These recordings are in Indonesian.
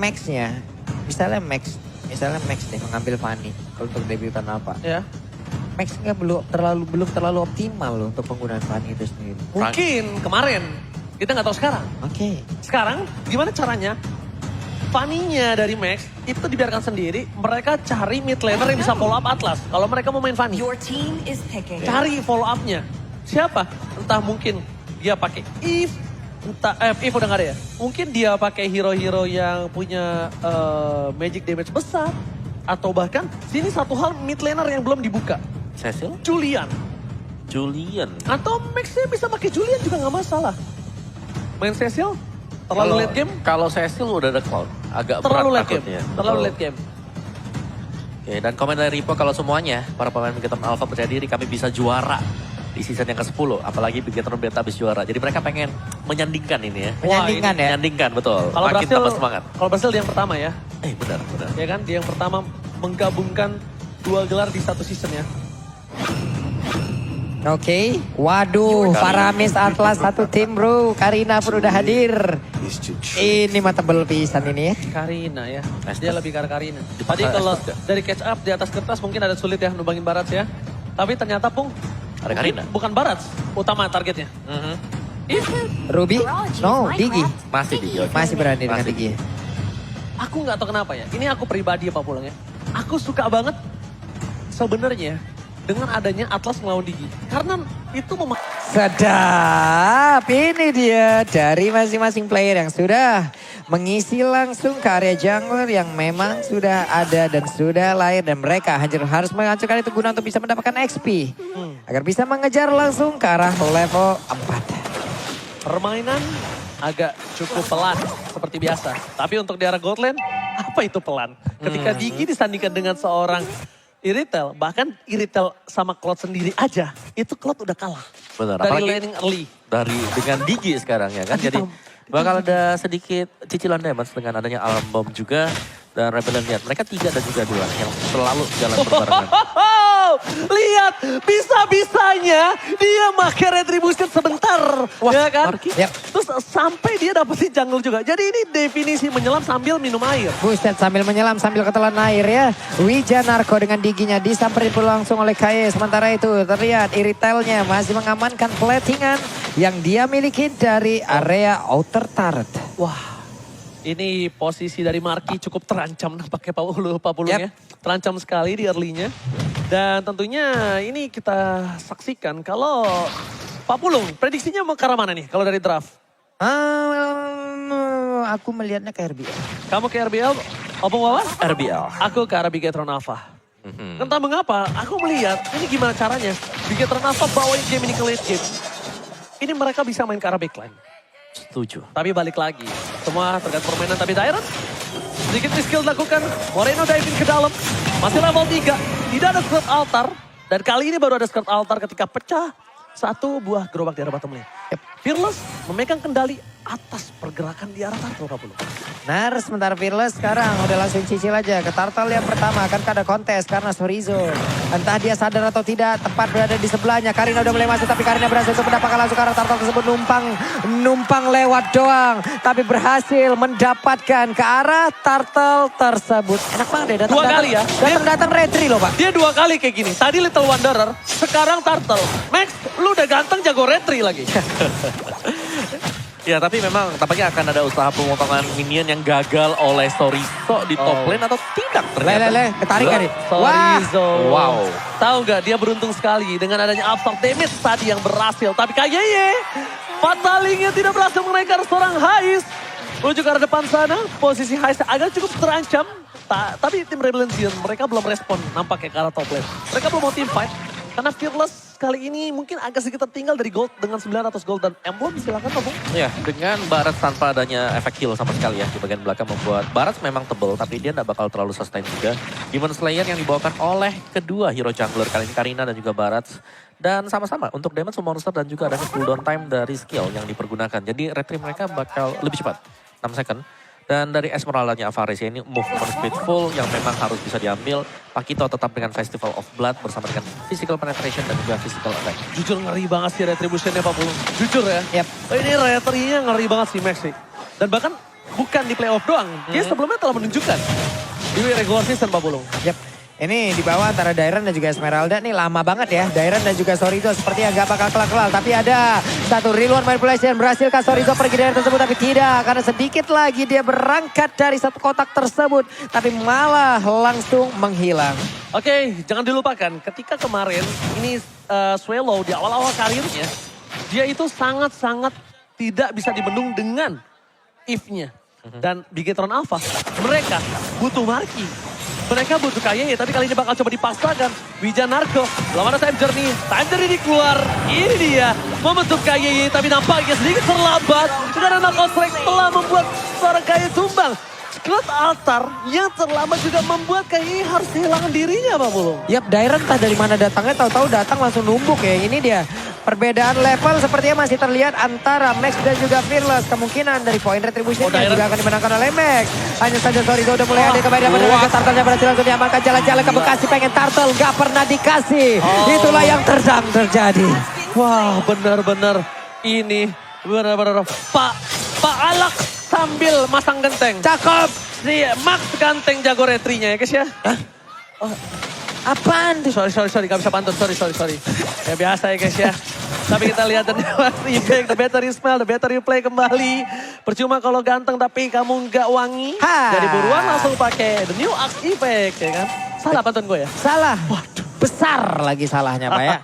Max-nya, misalnya Max nih mengambil Fanny kalau untuk debutan apa. Ya. Max-nya belum terlalu optimal loh untuk penggunaan Fanny itu sendiri. Mungkin kemarin, kita nggak tahu sekarang. Oke. Sekarang gimana caranya? Fanny-nya dari Max itu dibiarkan sendiri. Mereka cari mid laner yang bisa follow up Atlas. Kalau mereka mau main Fanny. Your team is picking. Cari follow up-nya. Siapa? Entah mungkin dia pakai Eve. Entah, Eve udah gak ada ya? Mungkin dia pakai hero-hero yang punya magic damage besar. Atau bahkan sini satu hal mid laner yang belum dibuka. Cecil? Julian. Atau Max-nya bisa pakai Julian juga gak masalah. Main Cecil? Terlalu late game? Kalau Cecil udah ada Cloud, agak Terlalu berat late game. takutnya. Terlalu Betul. late game. Oke, dan komen dari Ripo kalau semuanya, para pemain Bigetron Alpha percaya diri kami bisa juara di season yang ke-10. Apalagi Bigetron Beta habis juara. Jadi mereka pengen menyandingkan ini ya. Menyandingkan ya? Menyandingkan, betul. Kalau Makin berhasil, tambah semangat. kalau berhasil dia yang pertama ya. Benar. Ya kan, dia yang pertama menggabungkan 2 gelar di satu season ya. Oke. Waduh, Paramis Atlas satu tim bro. Karina pun udah hadir. Ini mah tebel pisan ini ya. Karina ya. Estes. Dia lebih ke arah Karina. Di Tadi pasar kalau Estes ya? dari catch up di atas kertas mungkin ada sulit ya numbangin Barats ya. Tapi ternyata Pung, Ada Karina. bukan Barats utama targetnya. Ruby? No, Digi. Masih di Masih berani dengan Masih. Digi. Aku nggak tahu kenapa ya. Ini aku pribadi ya Pak Pulang ya. Aku suka banget sebenarnya dengan adanya Atlas melawan Digi. Karena itu Sedap, ini dia dari masing-masing player yang sudah mengisi langsung ke area jungler yang memang sudah ada dan sudah lahir. Dan mereka harus menghancurkan itu guna untuk bisa mendapatkan XP. Agar bisa mengejar langsung ke arah level 4. permainan agak cukup pelan seperti biasa. Tapi untuk di arah Goldland, apa itu pelan? Ketika Digi disandingkan dengan seorang Iritel, bahkan Iritel sama Cloud sendiri aja, itu Cloud udah kalah. Benar, Dari apalagi laning early. dengan Digi sekarang ya kan. Jadi bakal ada sedikit cicilan damage dengan adanya Alarm Bomb juga. Dan Rebellion lihat, mereka 3 dan juga 2 yang selalu jalan berbarengan. Lihat, bisa-bisanya dia pakai retribution sebentar. Wah, ya kan? Marky. Yap. Terus sampai dia dapetin jungle juga. Jadi ini definisi menyelam sambil minum air. Buset, sambil menyelam, sambil ketelan air ya. Wijanarko dengan Diginya disamperin pula langsung oleh Kaye. Sementara itu terlihat Iritelnya masih mengamankan platingan yang dia miliki dari area outer turret. Wah, ini posisi dari Marky cukup terancam nampaknya Pak Pulung ya. Terancam sekali di early-nya. Dan tentunya ini kita saksikan kalau Pak Pulung prediksinya mau ke arah mana nih kalau dari draft? Aku melihatnya ke RBL. Kamu ke RBL, Opung Wawan? RBL. Aku ke arah Bigetron Alpha. Entah mengapa, aku melihat ini gimana caranya. Bigetron Alpha bawain game ini ke late game. Ini mereka bisa main ke arah backline. Setuju. Tapi balik lagi, semua tergantung permainan. Tapi Dairon, sedikit skill dilakukan. Moreno diving ke dalam, masih level 3. Tidak ada skirt altar. Dan kali ini baru ada skirt altar ketika pecah satu buah gerobak di arah bottom lane. Fearless memegang kendali atas pergerakan di arah Turtle Pak Pulung. Nah, sementara Fearless sekarang udah langsung cicil aja ke Turtle yang pertama. Kan ada kontes karena Sorizo. Entah dia sadar atau tidak, tepat berada di sebelahnya. Karina udah mulai masuk, tapi Karina berhasil untuk mendapatkan langsung ke arah Turtle tersebut. Numpang lewat doang. Tapi berhasil mendapatkan ke arah Turtle tersebut. Enak banget deh, Dua kali ya. Datang retri loh Pak. Dia 2 kali kayak gini. Tadi Little Wanderer, sekarang Turtle. Max, lu udah ganteng jago retri lagi. Ya tapi memang tampaknya akan ada usaha pemotongan minion yang gagal oleh Sorizo di top lane atau tidak ternyata. Lele, ketarik kan nih. Sorizo. Wow. Tahu nggak dia beruntung sekali dengan adanya absorb damage tadi yang berhasil. Tapi kayaknya Fatalingnya tidak berhasil menaikkan seorang Hais. Menuju ke arah depan sana, posisi Hais agak cukup terancam. Tapi tim Rebellion mereka belum respon nampaknya ke arah top lane. Mereka belum mau team fight. Karena Fearless kali ini mungkin agak sedikit tertinggal dari gold dengan 900 gold dan emblem. Silakan Pak Bung. Ya, dengan Barat tanpa adanya efek heal sama sekali ya di bagian belakang membuat Barat memang tebel tapi dia tidak bakal terlalu sustain juga. Demon Slayer yang dibawakan oleh kedua hero jungler kali ini Karina dan juga Barat. Dan sama-sama untuk damage monster dan juga ada cooldown time dari skill yang dipergunakan. Jadi retrieve mereka bakal lebih cepat, 6 second. Dan dari Esmeralda-nya Avaris ya, ini movement speed full yang memang harus bisa diambil. Pakito tetap dengan Festival of Blood bersama dengan physical penetration dan juga physical attack. Jujur ngeri banget sih retributionnya Pak Bung. Jujur ya. Yap. Ini retrinya ngeri banget sih Max sih. Dan bahkan bukan di playoff doang. Dia sebelumnya telah menunjukkan di regular season Pak Pulung. Yap. Ini di bawah antara Dairan dan juga Esmeralda nih lama banget ya. Dairan dan juga Sorizo sepertinya gak bakal kelak-kelak. Tapi ada satu real one manipulation. Berhasilkah Sorizo pergi dari tersebut? Tapi tidak. Karena sedikit lagi dia berangkat dari satu kotak tersebut. Tapi malah langsung menghilang. Oke, jangan dilupakan ketika kemarin ini Swallow di awal-awal karirnya. Dia itu sangat-sangat tidak bisa dibendung dengan if-nya. Dan Bigetron Alpha, mereka butuh Marky. Mereka butuh KYY, tapi kali ini bakal coba dipaksakan. Wijan Narko, belum ada time journey. Time journey keluar, ini dia. Membentuk KYY, tapi nampaknya sedikit terlambat. Karena knockout strike telah membuat seorang KYY tumbang. Skrat altar yang terlambat juga membuat KYY harus kehilangan dirinya, Pak Pulung. Yap, Dairan entah dari mana datangnya, tahu-tahu datang langsung numbuk ya. Ini dia. Perbedaan level sepertinya masih terlihat antara Max dan juga Fearless. Kemungkinan dari point retribution juga akan dimenangkan oleh Max. Hanya saja Sorizo udah mulai ada kembali dapat Turtle-nya berhasil langsung diamankan. Jalan-jalan ke Bekasi pengen Turtle, gak pernah dikasih. Itulah yang sedang terjadi. Wah, benar-benar ini benar-benar Pak Alak sambil masang genteng. Cakep. Si Max ganteng jago retrinya ya guys ya. Hah? Oh, apaan tuh? Sorry, gak bisa pantun, sorry. Ya biasa ya guys ya. Tapi kita lihat dan impact, the better you smell, the better you play kembali. Percuma kalau ganteng tapi kamu nggak wangi. Jadi buruan langsung pakai the new Axe effect ya kan. Salah pantun gue ya? Salah. Waduh. Besar lagi salahnya Pak ya.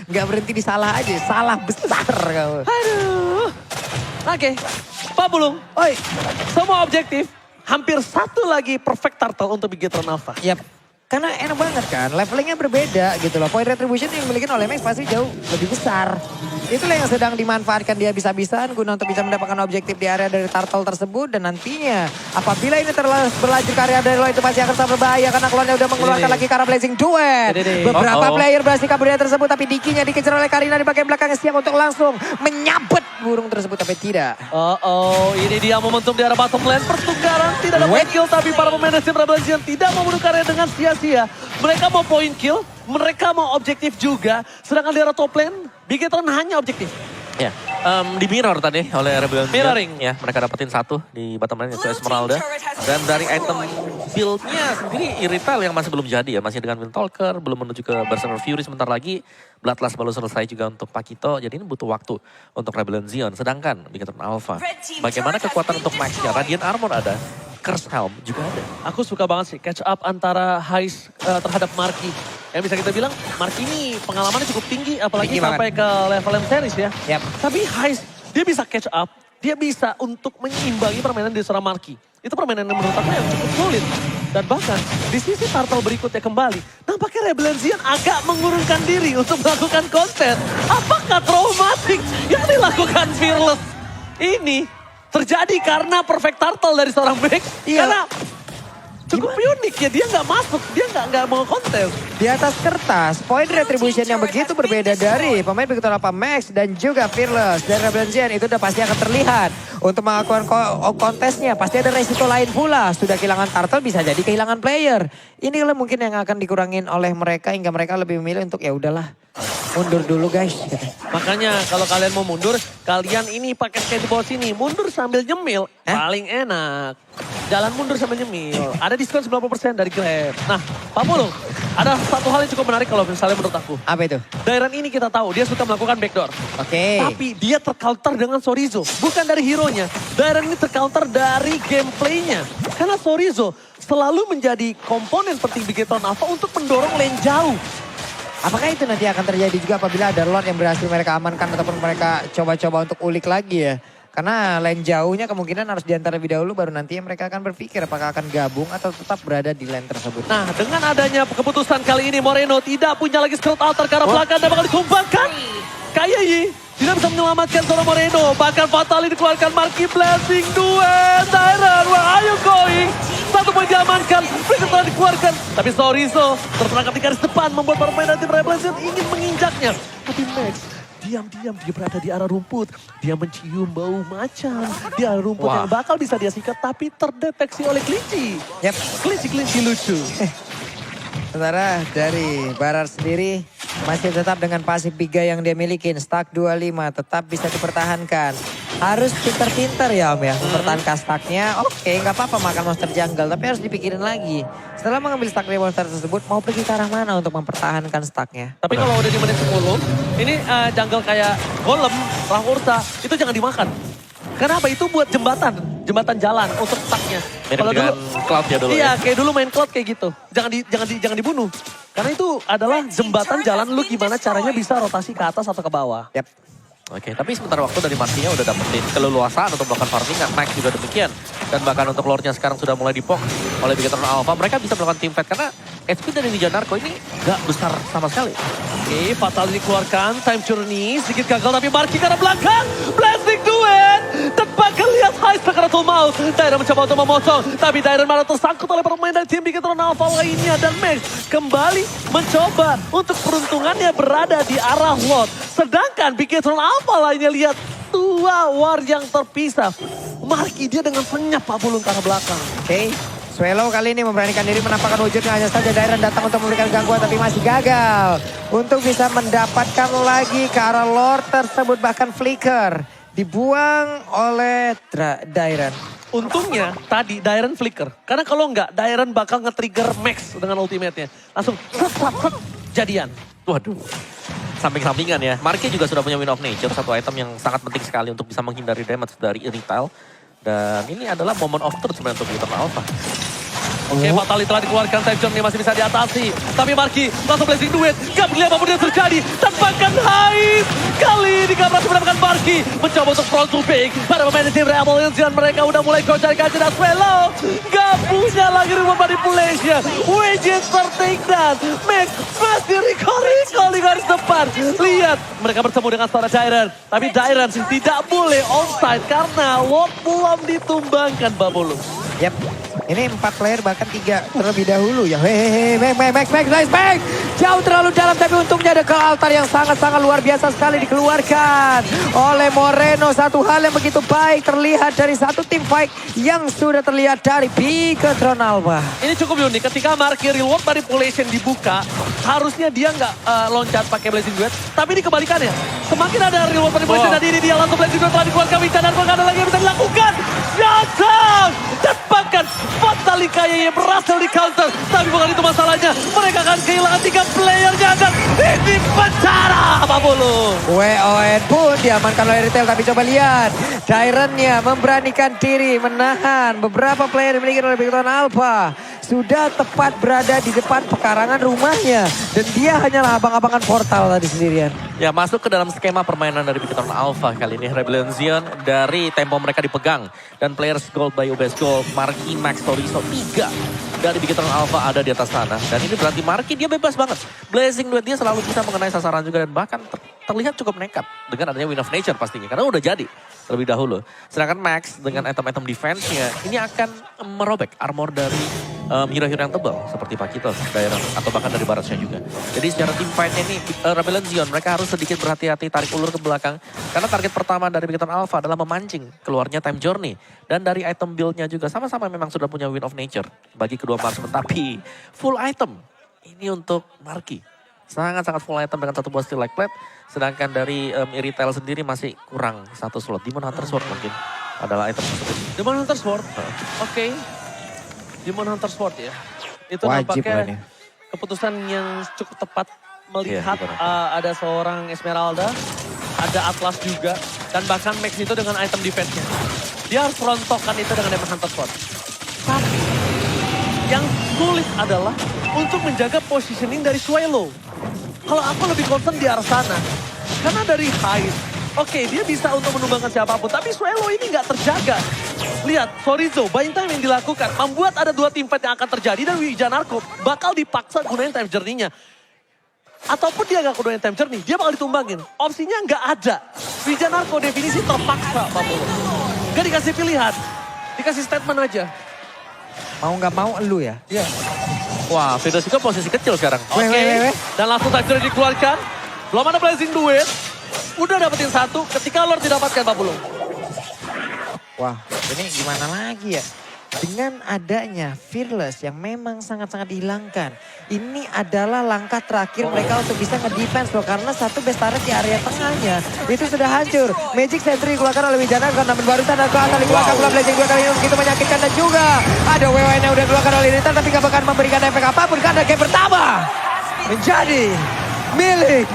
Gak berhenti di salah aja, salah besar kamu. Aduh. Oke, Pak Pulung. Oi. Semua objektif, hampir satu lagi perfect turtle untuk Bigetron Alpha. Yap. Karena enak banget kan, levelingnya berbeda gitu loh. Point retribution yang dimiliki oleh Max pasti jauh lebih besar. Itulah yang sedang dimanfaatkan dia bisa-bisaan guna untuk bisa mendapatkan objektif di area dari turtle tersebut. Dan nantinya apabila ini berlanjut ke area dari lo itu pasti akan sangat berbahaya. Karena keluarnya udah mengeluarkan lagi Kara Blazing Duet. Beberapa player berhasil kabur dari tersebut tapi Dikinya dikejar oleh Karina di bagian belakangnya siap untuk langsung menyabet burung tersebut tapi tidak. Ini dia momentum di arah bottom lane. Pertukaran tidak ada point kill tapi para pemain dari tim Rebellion tidak mau bunuh Karina dengan sia-sia. Mereka mau point kill, mereka mau objektif juga. Sedangkan di arah top lane, Bigetron hanya objektif. Ya, di mirror tadi oleh Rebellion. Mirroring. Ya, mereka dapetin satu di bottom lane yaitu Esmeralda. Dan dari item build-nya sendiri Irrital yang masih belum jadi ya. Masih dengan Windtalker, belum menuju ke Berserker Fury sebentar lagi. Bloodlust baru selesai juga untuk Pakito. Jadi ini butuh waktu untuk Rebellion Zion. Sedangkan Bigetron Alpha, bagaimana kekuatan untuk Max-nya? Radiant Armor ada. Curse Helm juga ada. Aku suka banget sih catch up antara Heist terhadap Marky. Yang bisa kita bilang Marky ini pengalamannya cukup tinggi. Apalagi tinggi sampai ke level M series ya. Yap. Tapi Heist dia bisa catch up. Dia bisa untuk menyeimbangi permainan di seorang Marky. Itu permainan yang menurut aku yang cukup sulit. Dan bahkan di sisi turtle berikutnya kembali. Nampaknya Rebellion Zion agak mengurungkan diri untuk melakukan konten. Apakah traumatik yang dilakukan Fearless ini terjadi karena perfect turtle dari seorang Max? Iya. Karena cukup unik ya, dia nggak masuk, dia nggak mau kontes. Di atas kertas, point retribution yang begitu berbeda dari pemain Bigetron Alpha Max dan juga Fearless dan Rebellion Zion itu udah pasti akan terlihat. Untuk melakukan kontesnya pasti ada resiko lain pula. Sudah kehilangan turtle bisa jadi kehilangan player. Inilah mungkin yang akan dikurangin oleh mereka hingga mereka lebih memilih untuk ya udahlah. Mundur dulu guys. Makanya kalau kalian mau mundur, kalian ini pakai skateboard sini. Mundur sambil nyemil, paling enak. Jalan mundur sambil nyemil. Ada diskon 90% dari Grab. Nah, Pak Pulung, ada satu hal yang cukup menarik kalau misalnya menurut aku. Apa itu? Dairan ini kita tahu, dia suka melakukan backdoor. Oke. Tapi dia tercounter dengan Sorizo. Bukan dari hero-nya. Dairan ini tercounter dari gameplaynya. Karena Sorizo selalu menjadi komponen penting Bigetron Alpha untuk mendorong lane jauh. Apakah itu nanti akan terjadi juga apabila ada Lord yang berhasil mereka amankan ataupun mereka coba-coba untuk ulik lagi ya? Karena lane jauhnya kemungkinan harus diantar lebih dahulu baru nantinya mereka akan berpikir apakah akan gabung atau tetap berada di lane tersebut. Nah, dengan adanya keputusan kali ini Moreno tidak punya lagi scroll altar karena belakang dan bakal ditumbangkan. KYY tidak bisa menyelamatkan seorang Moreno. Bahkan Fatali dikeluarkan Marky Blazing Duet. Dairan, where are you going? Satu poin diamankan, Bigetron dikeluarkan. Tapi Sorizo terperangkap di garis depan membuat para pemain tim Rebellion ingin menginjaknya. Tapi Max diam-diam dia berada di arah rumput. Dia mencium bau macan di arah rumput yang bakal bisa dia sikat tapi terdeteksi oleh kelinci. Yap. Kelinci-kelinci lucu. Sementara dari Barat sendiri masih tetap dengan pasif Biga yang dia milikin. Stack 25 tetap bisa dipertahankan. Harus pinter-pinter ya Om ya. Mempertahankan stacknya. Oke, nggak apa-apa makan monster jungle. Tapi harus dipikirin lagi. Setelah mengambil stack dari monster tersebut, mau pergi ke arah mana untuk mempertahankan stacknya. Tapi kalau udah di menit 10, ini jungle kayak Golem, Ursa, itu jangan dimakan. Kenapa? Itu buat jembatan jalan untuk stacknya. Mirip Kalau dengan Cloud ya dulu iya, ya. kayak dulu main Cloud kayak gitu. Jangan dibunuh. Karena itu adalah jembatan jalan lu gimana caranya bisa rotasi ke atas atau ke bawah. Yap. Oke, tapi sebentar waktu dari Markinya udah dapetin keleluasaan untuk melakukan farmingan. Max juga demikian. Dan bahkan untuk lore-nya sekarang sudah mulai dipok oleh Bigetron Alpha. Mereka bisa melakukan team fight karena HP dari Ninja Narco ini gak besar sama sekali. Oke, Fatal dikeluarkan, time journey, sedikit gagal tapi Marki ke arah belakang. Blessing duet, tepakan lihat Heist karena mau. Dairon mencoba untuk memotong, tapi Dairon malah tersangkut oleh pemain dari tim Bigetron Alpha lainnya. Dan Max kembali mencoba untuk peruntungannya berada di arah Lord. Sedangkan Bigetron Alpha lainnya lihat dua war yang terpisah. Marki dia dengan senyap Pak Bulung ke arah belakang. Oke. Swallow kali ini memberanikan diri menampakkan wujudnya. Hanya saja Dairon datang untuk memberikan gangguan tapi masih gagal. Untuk bisa mendapatkan lagi ke arah Lord tersebut. Bahkan Flicker dibuang oleh Dairon. Untungnya tadi Dairon flicker. Karena kalau enggak Dairon bakal nge-trigger Max dengan ultimate-nya. Langsung set, jadian. Waduh. Samping-sampingan ya. Marki juga sudah punya Wind of Nature. Satu item yang sangat penting sekali untuk bisa menghindari damage dari retail. Dan ini adalah moment of truth sebenarnya untuk Bigetron Alpha. Oke, Fatali telah dikeluarkan, time jump ini masih bisa diatasi. Tapi Marki langsung blessing duet, gak peduli apapun yang terjadi. Tempatkan Heist, kali ini gak berhasil mendapatkan Marki. Mencoba untuk front to pick, pada pemain tim Revolution mereka udah mulai gocek-gocek dan Swallow. Gak punya lagi rumah manipulation. Widget tertake down, Max masih recall di garis depan. Lihat, mereka bertemu dengan seorang Dairon. Tapi Dairon tidak boleh onside karena Lord belum ditumbangkan Babulu. Yap. Ini 4 player bahkan 3 terlebih dahulu ya. Hehehe, Max, nice Max. Jauh terlalu dalam tapi untungnya ada ke altar yang sangat-sangat luar biasa sekali dikeluarkan oleh Moreno. Satu hal yang begitu baik terlihat dari satu tim fight yang sudah terlihat dari Bigetron Alpha. Ini cukup unik ketika Marki reward manipulation dibuka, harusnya dia nggak loncat pakai blazing duet, tapi ini kebalikannya. Semakin ada reward manipulation dan ini dia langsung blazing duet telah dikeluarkan Wicca dan nggak ada lagi yang bisa dilakukan. Shutdown! Tepatkan Fatali kayaknya berhasil di counter, tapi bukan itu masalahnya. Mereka akan kehilangan 3 playernya dan ini penjara apa bulu. WON pun diamankan oleh retail tapi coba lihat. Daironnya memberanikan diri menahan beberapa player yang dimiliki oleh Bigetron Alpha. Sudah tepat berada di depan pekarangan rumahnya. Dan dia hanyalah abang-abangan portal tadi sendirian. Ya, masuk ke dalam skema permainan dari Bigetron Alpha kali ini. Rebellion dari tempo mereka dipegang. Dan players gold by UBS Gold, Marki, Max, Toriso, 3 dari Bigetron Alpha ada di atas sana. Dan ini berarti Marki dia bebas banget. Blazing duet dia selalu bisa mengenai sasaran juga. Dan bahkan terlihat cukup nekat dengan adanya Wind of Nature pastinya. Karena udah jadi terlebih dahulu. Sedangkan Max dengan item-item defense-nya ini akan merobek armor dari hero-hero yang tebal seperti Pakitos, Dairon, atau bahkan dari Baratnya juga. Jadi secara team fight-nya ini Rebellion Zion mereka harus sedikit berhati-hati tarik ulur ke belakang. Karena target pertama dari Bigetron Alpha adalah memancing keluarnya time journey. Dan dari item build-nya juga sama-sama memang sudah punya Wind of Nature bagi kedua marksman. Tapi full item ini untuk Marki. Sangat-sangat full item dengan satu buah steel like plate. Sedangkan dari retail sendiri masih kurang satu slot. Demon Hunter Sword mungkin adalah item tersebut. Demon Hunter Sword, oke. Demon Hunter Sword ya. Itu Wajib nampaknya keputusan yang cukup tepat melihat Iya, ada seorang Esmeralda, ada Atlas juga, dan bahkan Max itu dengan item defense-nya. Dia harus rontokkan itu dengan Demon Hunter Sword. Tapi yang sulit adalah untuk menjaga positioning dari Swallow. Kalau aku lebih concern di arah sana. Karena dari Heist, oke, dia bisa untuk menumbangkan siapapun, tapi Swallow ini nggak terjaga. Lihat, Sorizo, buying time yang dilakukan membuat ada 2 team fight yang akan terjadi dan Wija Narko bakal dipaksa gunain time journey-nya. Ataupun dia nggak gunain time journey, dia bakal ditumbangin. Opsinya nggak ada. Wija Narko definisi terpaksa, Pak Polo. Gak dikasih pilihan, dikasih statement aja. Mau nggak mau elu ya? Iya. Wah, Fidos juga posisi kecil sekarang. Oke, dan langsung time journey dikeluarkan. Belum ada blazing duet. Udah dapetin 1 ketika Lord didapatkan, Pak Polo. Wah, ini gimana lagi ya? Dengan adanya Fearless yang memang sangat-sangat dihilangkan. Ini adalah langkah terakhir mereka untuk bisa nge-defense loh. Karena satu base turret di area tengahnya itu sudah hancur. Magic Sentry dikeluarkan oleh Wijana karena barusan ada ke atas dikeluarkan pula Blazing dua kali ini begitu menyakitkan. Dan juga ada WWN yang udah dikeluarkan oleh Rital tapi gak bakal memberikan efek apapun. Karena game pertama menjadi milik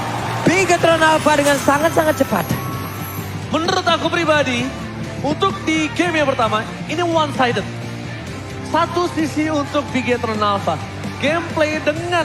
Bigetron Alpha dengan sangat-sangat cepat. Menurut aku pribadi, untuk di game yang pertama, ini one-sided. Satu sisi untuk Bigetron Alpha. Gameplay dengan